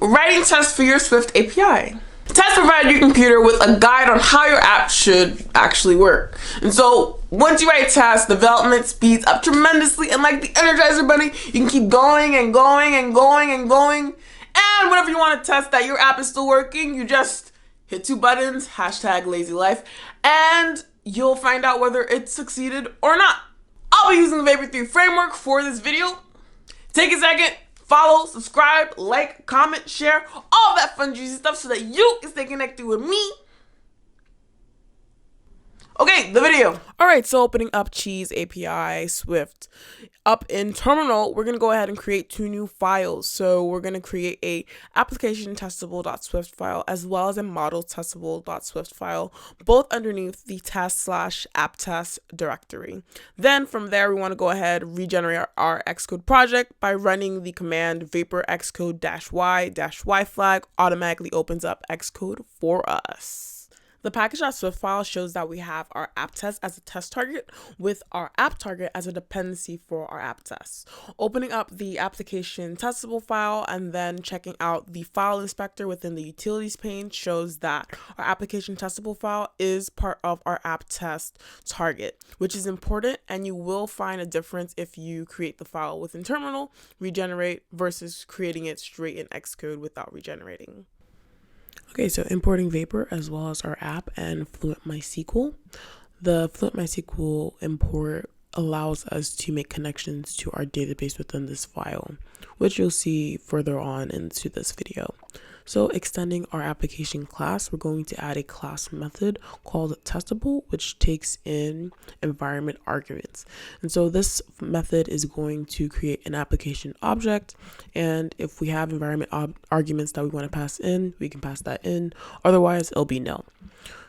writing tests for your Swift API. Tests provide your computer with a guide on how your app should actually work. And so once you write tests, development speeds up tremendously, and like the Energizer Bunny, you can keep going and going and going and going. And whenever you want to test that your app is still working, you just hit 2 buttons, #LazyLife, and you'll find out whether it succeeded or not. I'll be using the Vapor 3 framework for this video. Take a second, follow, subscribe, like, comment, share, all that fun juicy stuff so that you can stay connected with me. Okay, the video. All right, so opening up Cheese API Swift. Up in Terminal, we're going to go ahead and create 2 new files. So we're going to create a application testable.swift file as well as a model testable.swift file, both underneath the test/app test directory. Then from there, we want to go ahead and regenerate our Xcode project by running the command vapor xcode-y flag automatically opens up Xcode for us. The package.swift file shows that we have our app test as a test target with our app target as a dependency for our app tests. Opening up the application testable file and then checking out the file inspector within the utilities pane shows that our application testable file is part of our app test target, which is important, and you will find a difference if you create the file within Terminal, regenerate, versus creating it straight in Xcode without regenerating. Okay, so importing Vapor as well as our app and Fluent MySQL. The Fluent MySQL import allows us to make connections to our database within this file, which you'll see further on into this video. So extending our application class, we're going to add a class method called Testable, which takes in environment arguments. And so this method is going to create an application object. And if we have environment arguments that we want to pass in, we can pass that in. Otherwise, it'll be nil.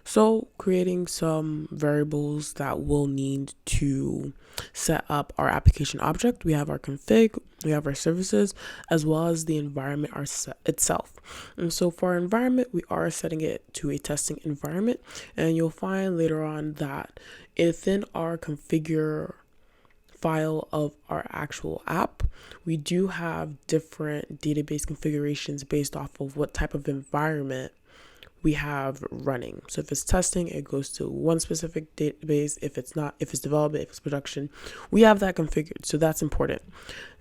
So creating some variables that we'll need to set up our application object. We have our config, we have our services, as well as the environment itself. And so for our environment, we are setting it to a testing environment. And you'll find later on that within our configure file of our actual app, we do have different database configurations based off of what type of environment we have running. So if it's testing, it goes to one specific database. If it's not, if it's development, if it's production, we have that configured. So that's important.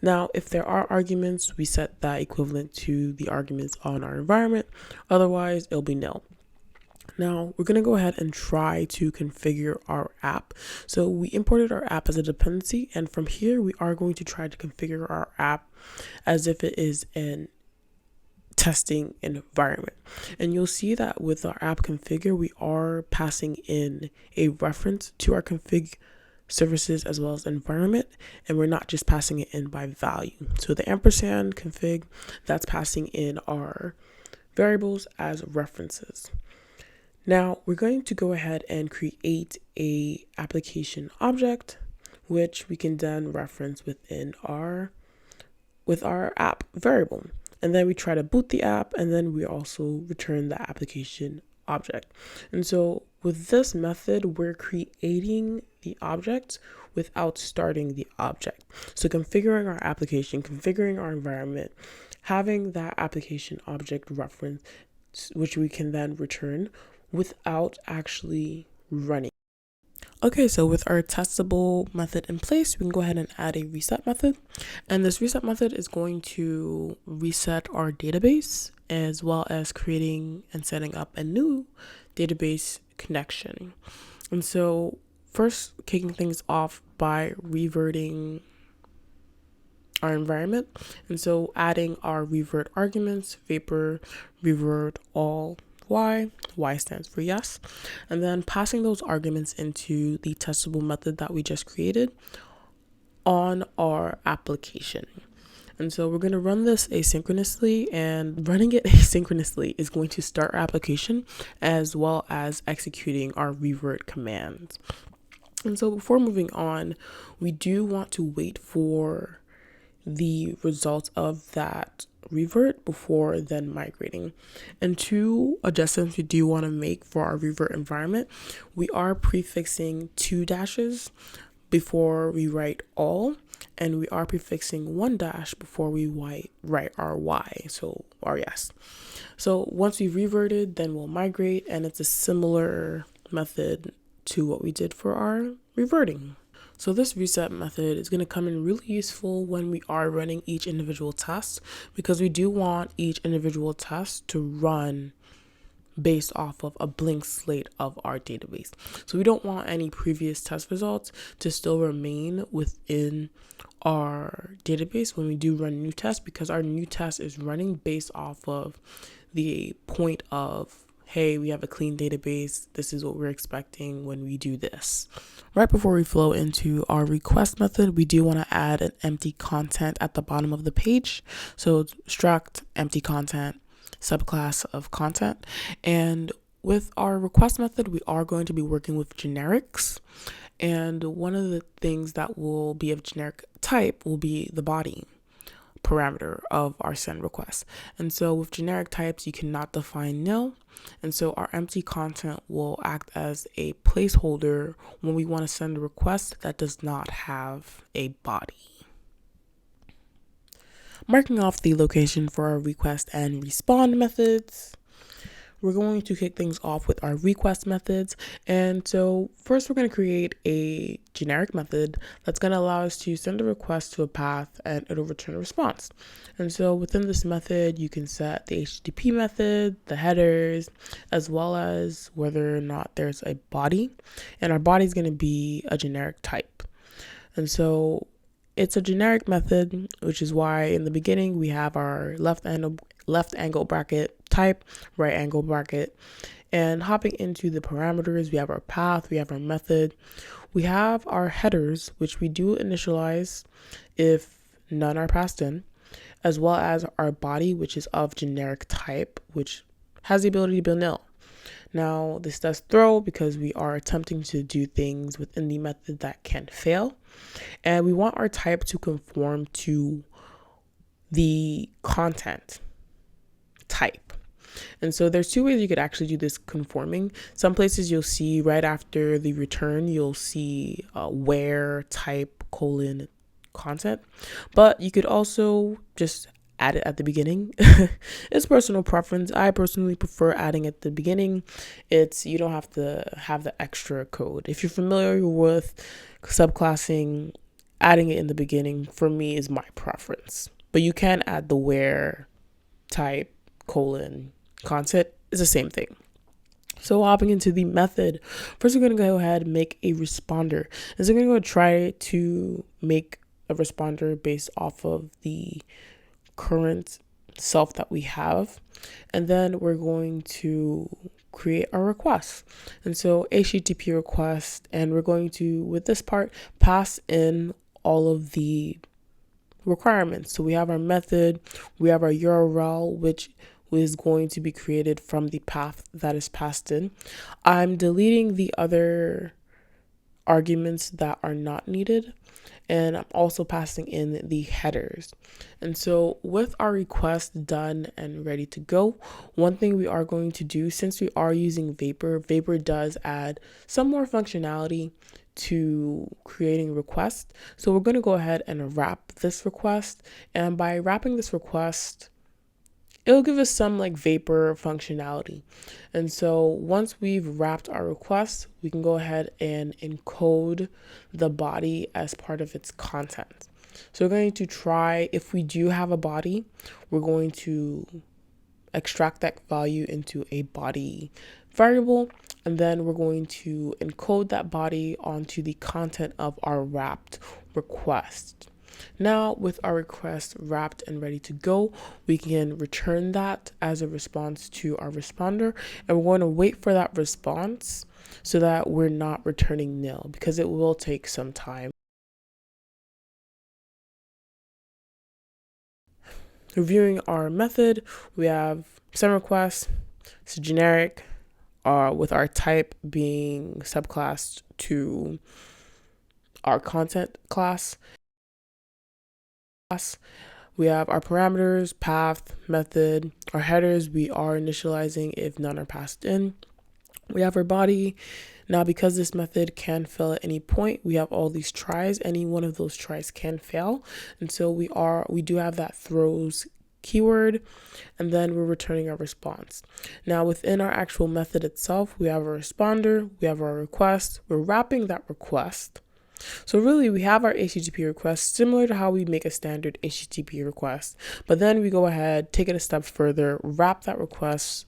Now, if there are arguments, we set that equivalent to the arguments on our environment. Otherwise, it'll be nil. Now, we're going to go ahead and try to configure our app. So we imported our app as a dependency. And from here, we are going to try to configure our app as if it is an testing environment. And you'll see that with our app configure, we are passing in a reference to our config services as well as environment, and we're not just passing it in by value. So the ampersand config, that's passing in our variables as references. Now we're going to go ahead and create a application object, which we can then reference within our app variable. And then we try to boot the app, and then we also return the application object. And so with this method, we're creating the object without starting the object. So configuring our application, configuring our environment, having that application object reference, which we can then return without actually running. Okay, so with our testable method in place, we can go ahead and add a reset method. And this reset method is going to reset our database as well as creating and setting up a new database connection. And so first, kicking things off by reverting our environment. And so adding our revert arguments, vapor, revert all, y stands for yes, and then passing those arguments into the testable method that we just created on our application. And so we're going to run this asynchronously, and running it asynchronously is going to start our application as well as executing our revert commands. And so before moving on, we do want to wait for the results of that revert before then migrating. And 2 adjustments we do want to make for our revert environment, we are prefixing 2 dashes before we write all, and we are prefixing one dash before we write our y, so our yes. So once we've reverted, then we'll migrate, and it's a similar method to what we did for our reverting. So this reset method is going to come in really useful when we are running each individual test, because we do want each individual test to run based off of a blank slate of our database. So we don't want any previous test results to still remain within our database when we do run new tests, because our new test is running based off of the point of, hey, we have a clean database. This is what we're expecting when we do this. Right before we flow into our request method, we do want to add an empty content at the bottom of the page. So struct empty content, subclass of content. And with our request method, we are going to be working with generics. And one of the things that will be of generic type will be the body parameter of our send request. And so with generic types, you cannot define nil. And so our empty content will act as a placeholder when we want to send a request that does not have a body. Marking off the location for our request and respond methods, we're going to kick things off with our request methods. And so first we're going to create a generic method that's going to allow us to send a request to a path and it'll return a response. And so within this method, you can set the HTTP method, the headers, as well as whether or not there's a body. And our body is going to be a generic type. And so it's a generic method, which is why in the beginning we have our left angle bracket type, right angle bracket, and hopping into the parameters, we have our path, we have our method, we have our headers, which we do initialize if none are passed in, as well as our body, which is of generic type, which has the ability to be nil. Now this does throw because we are attempting to do things within the method that can fail, and we want our type to conform to the content type. And so there's two ways you could actually do this conforming. Some places you'll see right after the return, you'll see where type colon content, but you could also just add it at the beginning. It's personal preference. I personally prefer adding at the beginning. You don't have to have the extra code. If you're familiar with subclassing, adding it in the beginning for me is my preference. But you can add the where type colon content is the same thing. So hopping into the method, first we're going to go ahead and make a responder. And so we're going to go try to make a responder based off of the current self that we have. And then we're going to create a request. And so HTTP request, and we're going to, with this part, pass in all of the requirements. So we have our method, we have our URL, which is going to be created from the path that is passed in. I'm deleting the other arguments that are not needed, and I'm also passing in the headers. And so with our request done and ready to go, one thing we are going to do, since we are using Vapor does add some more functionality to creating requests. So we're going to go ahead and wrap this request, and by wrapping this request, it'll give us some like Vapor functionality. And so once we've wrapped our request, we can go ahead and encode the body as part of its content. So we're going to try, if we do have a body, we're going to extract that value into a body variable, and then we're going to encode that body onto the content of our wrapped request. Now with our request wrapped and ready to go, we can return that as a response to our responder, and we're going to wait for that response so that we're not returning nil, because it will take some time. Reviewing our method, we have send request, it's generic, with our type being subclassed to our content class. We have our parameters, path, method. Our headers, we are initializing if none are passed in. We have our body. Now, because this method can fail at any point, we have all these tries. Any one of those tries can fail. And so we do have that throws keyword, and then we're returning our response. Now, within our actual method itself, we have a responder, we have our request, we're wrapping that request. So really, we have our HTTP request similar to how we make a standard HTTP request, but then we go ahead, take it a step further, wrap that request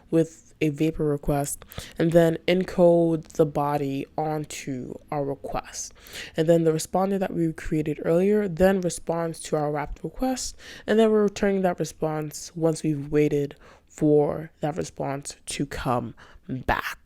with a Vapor request, and then encode the body onto our request. And then the responder that we created earlier then responds to our wrapped request, and then we're returning that response once we've waited for that response to come back.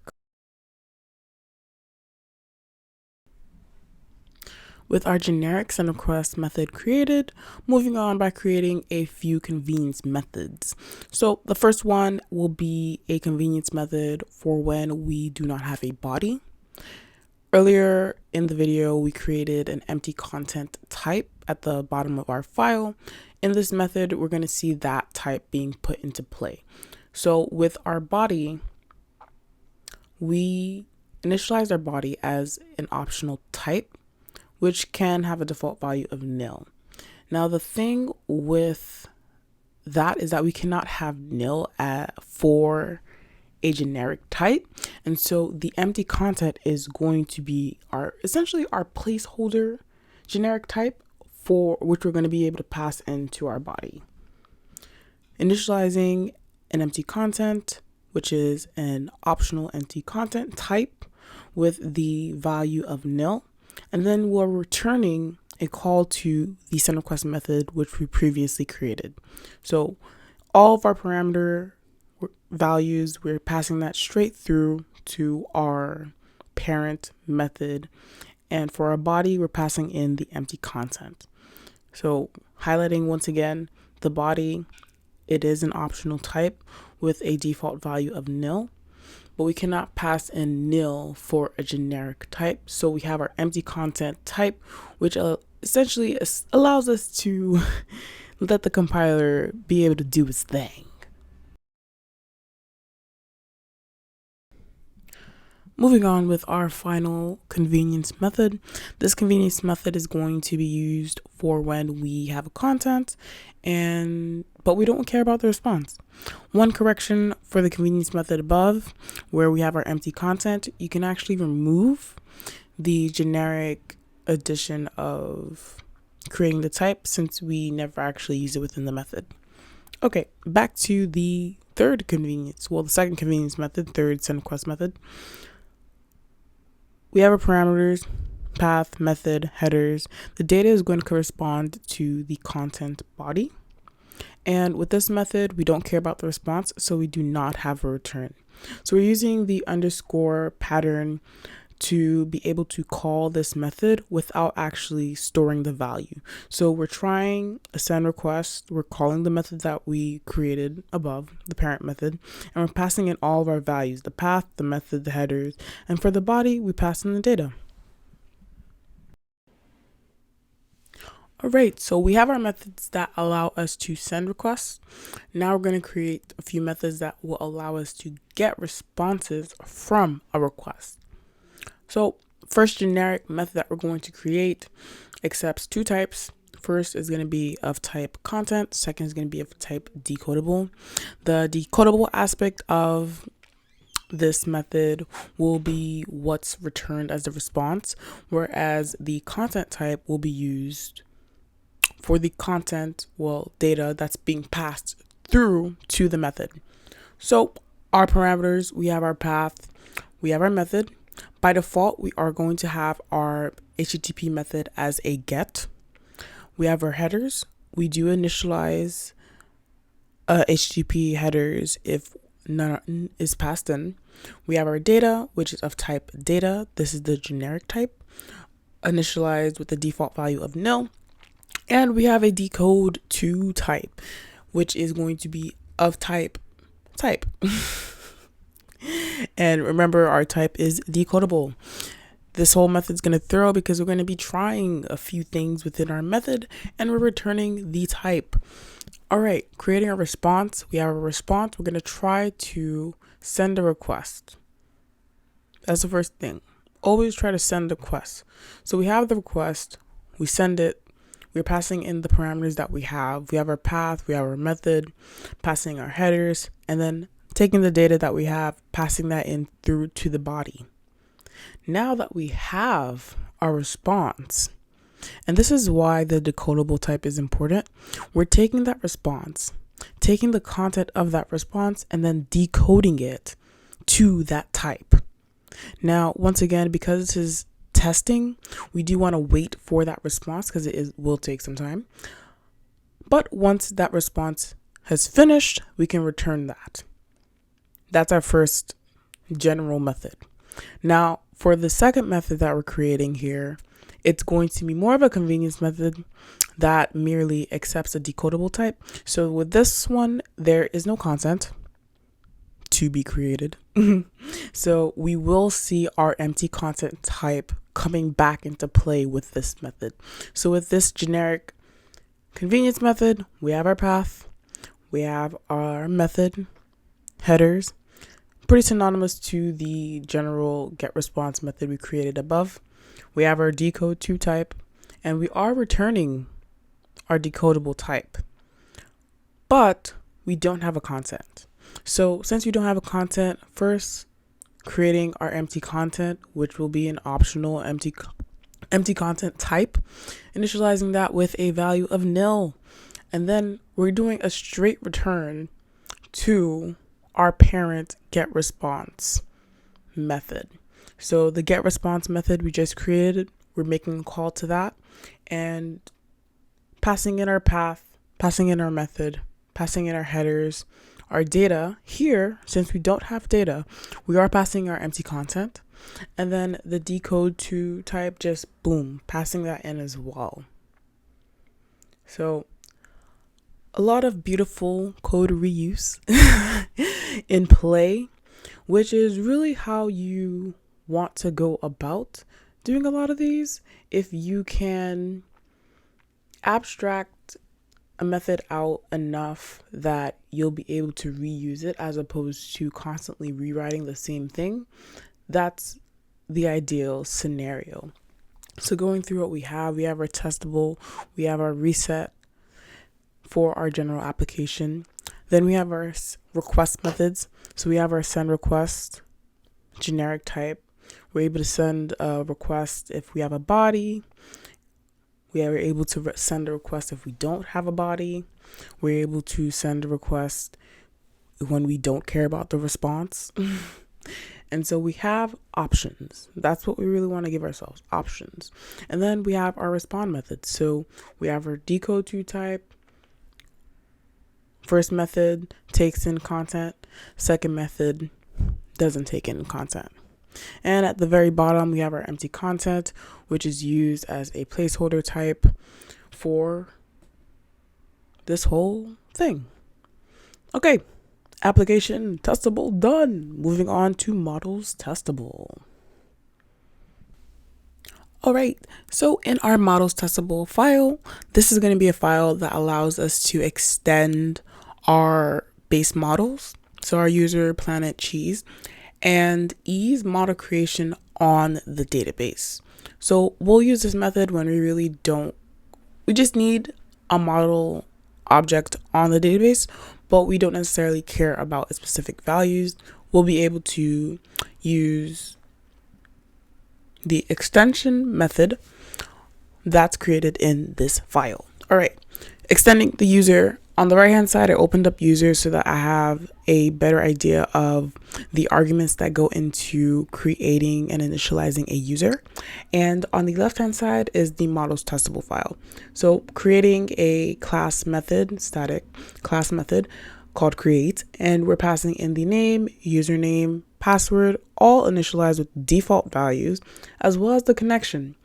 With our generic send request method created, moving on by creating a few convenience methods. So the first one will be a convenience method for when we do not have a body. Earlier in the video, we created an empty content type at the bottom of our file. In this method, we're going to see that type being put into play. So with our body, we initialize our body as an optional type, which can have a default value of nil. Now, the thing with that is that we cannot have nil for a generic type. And so the empty content is going to be essentially our placeholder generic type for which we're going to be able to pass into our body. Initializing an empty content, which is an optional empty content type with the value of nil. And then we're returning a call to the send request method, which we previously created. So all of our parameter values, we're passing that straight through to our parent method. And for our body, we're passing in the empty content. So highlighting once again, the body, it is an optional type with a default value of nil. But we cannot pass in nil for a generic type. So we have our empty content type, which essentially allows us to let the compiler be able to do its thing. Moving on with our final convenience method. This convenience method is going to be used for when we have a content but we don't care about the response. One correction for the convenience method above, where we have our empty content, you can actually remove the generic addition of creating the type since we never actually use it within the method. Okay, back to the third convenience. Well, the second convenience method, third send request method. We have our parameters, path, method, headers. The data is going to correspond to the content body. And with this method, we don't care about the response, so we do not have a return. So we're using the underscore pattern to be able to call this method without actually storing the value. So we're trying a send request, we're calling the method that we created above, the parent method, and we're passing in all of our values, the path, the method, the headers, and for the body, we pass in the data. All right, so we have our methods that allow us to send requests. Now we're going to create a few methods that will allow us to get responses from a request. So first generic method that we're going to create accepts two types. First is going to be of type content. Second is going to be of type decodable. The decodable aspect of this method will be what's returned as the response, whereas the content type will be used for the content, data that's being passed through to the method. So our parameters, we have our path, we have our method. By default, we are going to have our HTTP method as a get. We have our headers. We do initialize HTTP headers if none is passed in. We have our data, which is of type data. This is the generic type, initialized with the default value of nil. And we have a decode to type, which is going to be of type. And remember, our type is decodable. This whole method is going to throw because we're going to be trying a few things within our method and we're returning the type. All right, creating a response. We have a response. We're going to try to send a request. That's the first thing. Always try to send a request. So we have the request, we send it, we're passing in the parameters that we have. We have our path, we have our method, passing our headers, and then taking the data that we have, passing that in through to the body. Now that we have our response, and this is why the decodable type is important, we're taking that response, taking the content of that response, and then decoding it to that type. Now, once again, because this is testing, we do want to wait for that response because will take some time. But once that response has finished, we can return that. That's our first general method. Now, for the second method that we're creating here, it's going to be more of a convenience method that merely accepts a decodable type. So with this one, there is no content to be created. So we will see our empty content type coming back into play with this method. So with this generic convenience method, we have our path, we have our method, headers, pretty synonymous to the general get response method we created above. We have our decode to type, and we are returning our decodable type, but we don't have a content. So since we don't have a content, first creating our empty content, which will be an optional empty content type, initializing that with a value of nil. And then we're doing a straight return to our parent get response method. So the get response method we just created, we're making a call to that and passing in our path, passing in our method, passing in our headers, our data. Here, since we don't have data, we are passing our empty content, and then the decode to type, just boom, passing that in as well. So a lot of beautiful code reuse in play, which is really how you want to go about doing a lot of these. If you can abstract a method out enough that you'll be able to reuse it as opposed to constantly rewriting the same thing, that's the ideal scenario. So going through what we have our testable, we have our reset for our general application. Then we have our request methods. So we have our send request, generic type. We're able to send a request if we have a body. We are able to send a request if we don't have a body. We're able to send a request when we don't care about the response. And so we have options. That's what we really want to give ourselves, options. And then we have our respond method. So we have our decode to type. First method takes in content. Second method doesn't take in content. And at the very bottom, we have our empty content, which is used as a placeholder type for this whole thing. Okay, application testable done. Moving on to models testable. All right, so in our models testable file, this is going to be a file that allows us to extend our base models. So our user, planet, cheese, and ease model creation on the database. So we'll use this method when we just need a model object on the database, but we don't necessarily care about its specific values. We'll be able to use the extension method that's created in this file. All right, extending the user. On the right hand side, I opened up users so that I have a better idea of the arguments that go into creating and initializing a user. And on the left hand side is the models testable file. So creating a class method, static class method called create, and we're passing in the name, username, password, all initialized with default values, as well as the connection.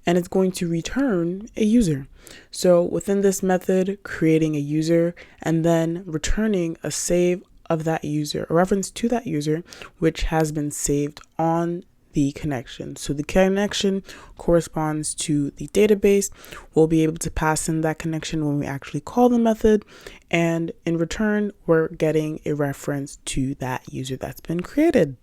And it's going to return a user. So within this method, creating a user and then returning a save of that user, a reference to that user, which has been saved on the connection. So the connection corresponds to the database. We'll be able to pass in that connection when we actually call the method. And in return, we're getting a reference to that user that's been created.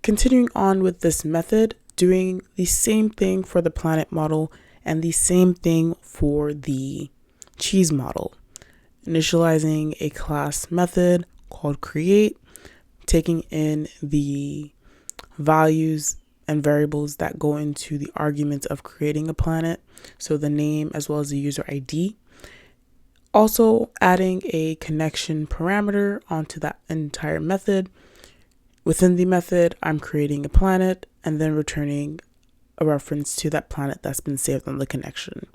continuing on with this method, doing the same thing for the planet model and the same thing for the cheese model. Initializing a class method called create, taking in the values and variables that go into the arguments of creating a planet, so the name as well as the user ID. Also adding a connection parameter onto that entire method. Within the method, I'm creating a planet and then returning a reference to that planet that's been saved on the connection.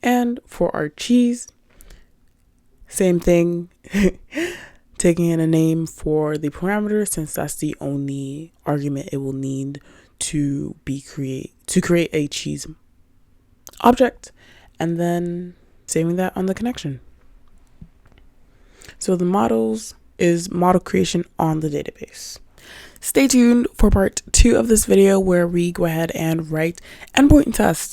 And for our cheese, same thing, taking in a name for the parameter, since that's the only argument it will need to create a cheese object, and then saving that on the connection. So the models is model creation on the database. Stay tuned for part 2 of this video, where we go ahead and write endpoint tests